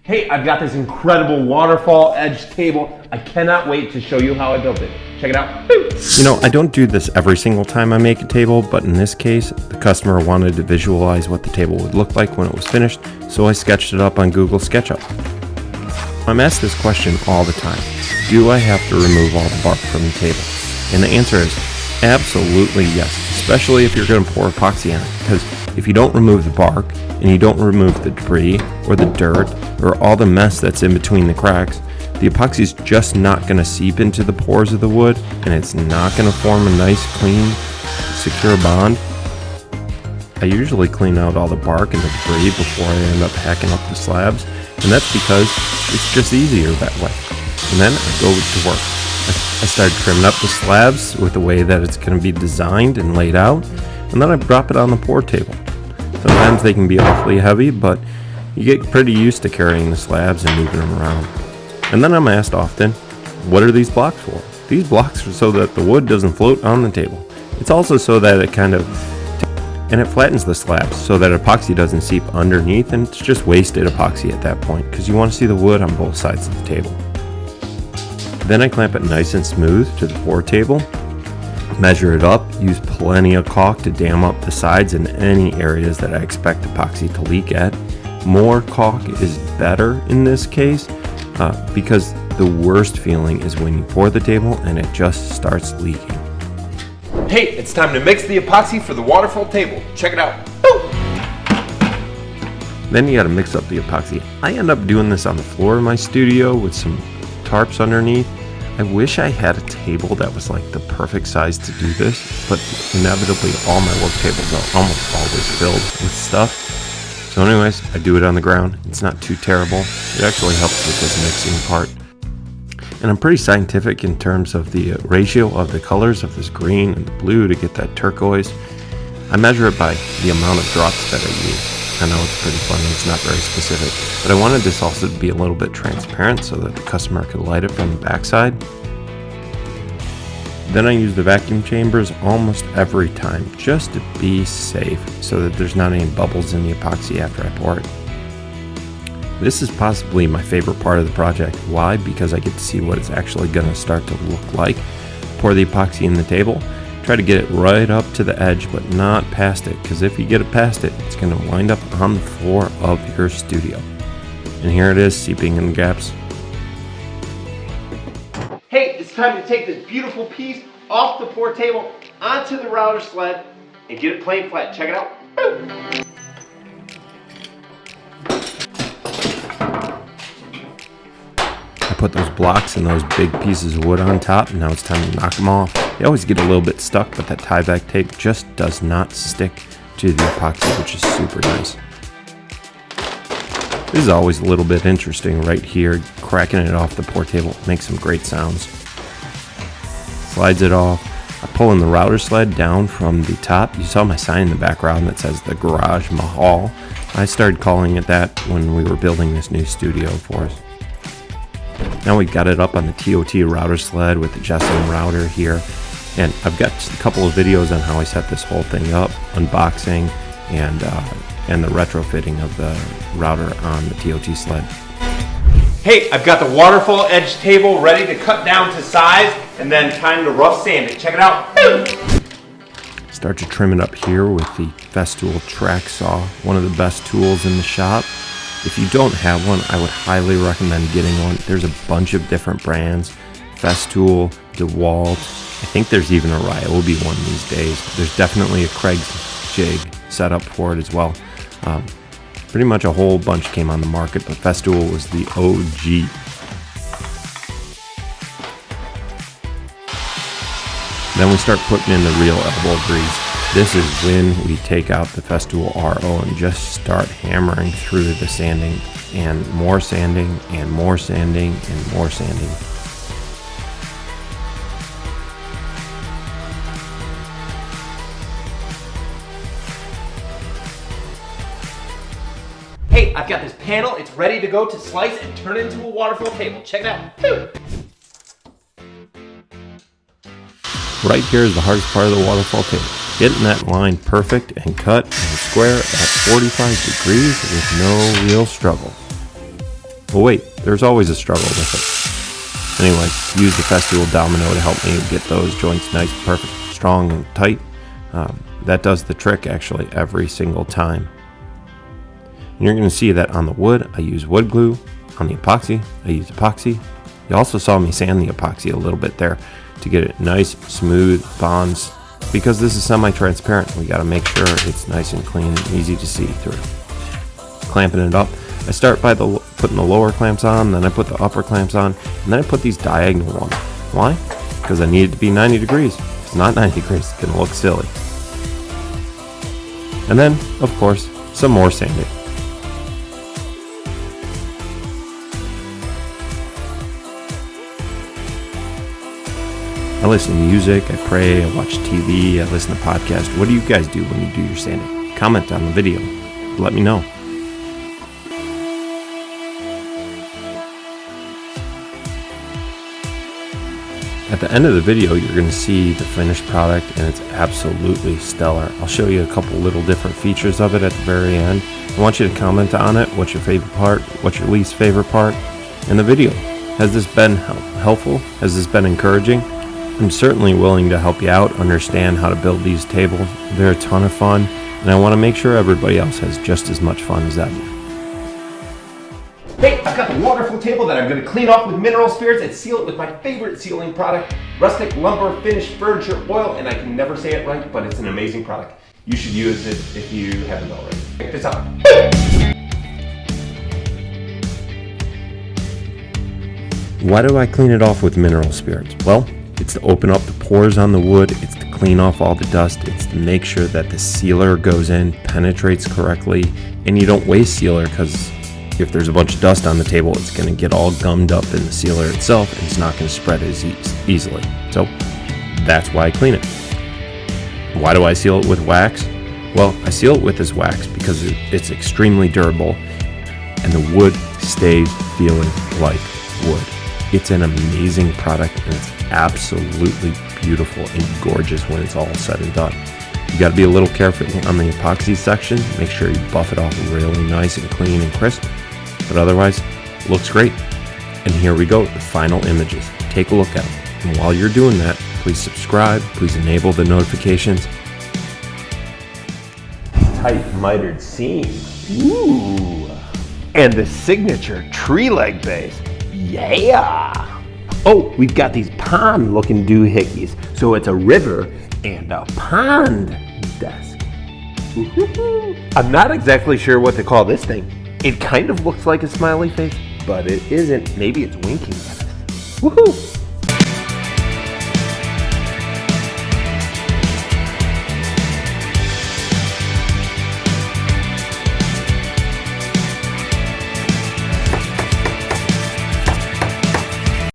Hey, I've got this incredible waterfall edge table. I cannot wait to show you how I built it. Check it out. You know, I don't do this every single time I make a table, but in this case, the customer wanted to visualize what the table would look like when it was finished, so I sketched it up on Google SketchUp. I'm asked this question all the time. Do I have to remove all the bark from the table? And the answer is absolutely yes, especially if you're going to pour epoxy on it, because if you don't remove the bark and you don't remove the debris or the dirt or all the mess that's in between the cracks, the epoxy is just not going to seep into the pores of the wood, and it's not going to form a nice, clean, secure bond. I usually clean out all the bark and the debris before I end up hacking up the slabs, and that's because it's just easier that way. And then I go to work. I start trimming up the slabs with the way that it's going to be designed and laid out, and then I drop it on the pour table. Sometimes they can be awfully heavy, but you get pretty used to carrying the slabs and moving them around. And then I'm asked often, what are these blocks for? These blocks are so that the wood doesn't float on the table. It's also so that it it flattens the slabs so that epoxy doesn't seep underneath, and it's just wasted epoxy at that point because you want to see the wood on both sides of the table. Then I clamp it nice and smooth to the pour table, measure it up, use plenty of caulk to dam up the sides in any areas that I expect epoxy to leak at. More caulk is better in this case because the worst feeling is when you pour the table and it just starts leaking. Hey, it's time to mix the epoxy for the waterfall table. Check it out. Then you gotta mix up the epoxy. I end up doing this on the floor of my studio with some tarps underneath. I wish I had a table that was like the perfect size to do this, but inevitably all my work tables are almost always filled with stuff. So anyways, I do it on the ground. It's not too terrible. It actually helps with this mixing part. And I'm pretty scientific in terms of the ratio of the colors of this green and the blue to get that turquoise. I measure it by the amount of drops that I use. I know it's pretty funny, it's not very specific, but I wanted this also to be a little bit transparent so that the customer could light it from the backside. Then I use the vacuum chambers almost every time just to be safe so that there's not any bubbles in the epoxy after I pour it. This is possibly my favorite part of the project. Why? Because I get to see what it's actually going to start to look like. Pour the epoxy in the table, try to get it right up to the edge but not past it, because if you get it past it, it's going to wind up on the floor of your studio. And here it is, seeping in the gaps. Hey, it's time to take this beautiful piece off the pour table onto the router sled and get it plain flat. Check it out. I put those blocks and those big pieces of wood on top, and now it's time to knock them off. They always get a little bit stuck, but that tieback tape just does not stick to the epoxy, which is super nice. This is always a little bit interesting right here. Cracking it off the pour table makes some great sounds. Slides it off. I pull in the router sled down from the top. You saw my sign in the background that says the Garage Mahal. I started calling it that when we were building this new studio for us. Now we've got it up on the TOT router sled with the Jessen router here. And I've got a couple of videos on how I set this whole thing up, unboxing and the retrofitting of the router on the TOT sled. Hey, I've got the waterfall edge table ready to cut down to size and then time to rough sand it. Check it out. Start to trim it up here with the Festool track saw, one of the best tools in the shop. If you don't have one, I would highly recommend getting one. There's a bunch of different brands. Festool, DeWalt, I think there's even a Ryobi one these days. There's definitely a Craig's jig set up for it as well. Pretty much a whole bunch came on the market, but Festool was the OG. Then we start putting in the real elbow grease. This is when we take out the Festool RO and just start hammering through the sanding, and more sanding and more sanding and more sanding. Hey, I've got this panel. It's ready to go to slice and turn it into a waterfall table. Check it out. Right here is the hardest part of the waterfall table. Getting that line perfect and cut and square at 45 degrees with no real struggle. Well, wait, there's always a struggle with it. Anyway, use the Festool Domino to help me get those joints nice, perfect, strong, and tight. That does the trick actually every single time. And you're going to see that on the wood, I use wood glue. On the epoxy, I use epoxy. You also saw me sand the epoxy a little bit there to get it nice, smooth bonds. Because this is semi-transparent, we got to make sure it's nice and clean and easy to see through. Clamping it up, I start by putting the lower clamps on, then I put the upper clamps on, and then I put these diagonal ones. Why? Because I need it to be 90 degrees. If it's not 90 degrees, it's going to look silly. And then, of course, some more sanding. I listen to music, I pray, I watch TV, I listen to podcasts. What do you guys do when you do your sanding? Comment on the video. Let me know. At the end of the video, you're going to see the finished product, and it's absolutely stellar. I'll show you a couple little different features of it at the very end. I want you to comment on it. What's your favorite part? What's your least favorite part in the video? Has this been helpful? Has this been encouraging? I'm certainly willing to help you out, understand how to build these tables. They're a ton of fun, and I want to make sure everybody else has just as much fun as I do. Hey, I've got the Waterfall table that I'm going to clean off with mineral spirits and seal it with my favorite sealing product, rustic lumber finished furniture oil, and I can never say it right, but it's an amazing product. You should use it if you haven't already. Check this out. Why do I clean it off with mineral spirits? Well, it's to open up the pores on the wood, it's to clean off all the dust, it's to make sure that the sealer goes in, penetrates correctly, and you don't waste sealer, because if there's a bunch of dust on the table, it's going to get all gummed up in the sealer itself, and it's not going to spread as easily. So that's why I clean it. Why do I seal it with wax? Well, I seal it with this wax because it's extremely durable, and the wood stays feeling like wood. It's an amazing product, and it's absolutely beautiful and gorgeous when it's all said and done. You got to be a little careful on the epoxy section. Make sure you buff it off really nice and clean and crisp. But otherwise, looks great. And here we go, the final images. Take a look at them. And while you're doing that, please subscribe. Please enable the notifications. Tight mitered seam. Ooh. And the signature tree leg base. Yeah. Oh, we've got these pond looking doohickeys. So it's a river and a pond desk. I'm not exactly sure what to call this thing. It kind of looks like a smiley face, but it isn't. Maybe it's winking at us. Woohoo!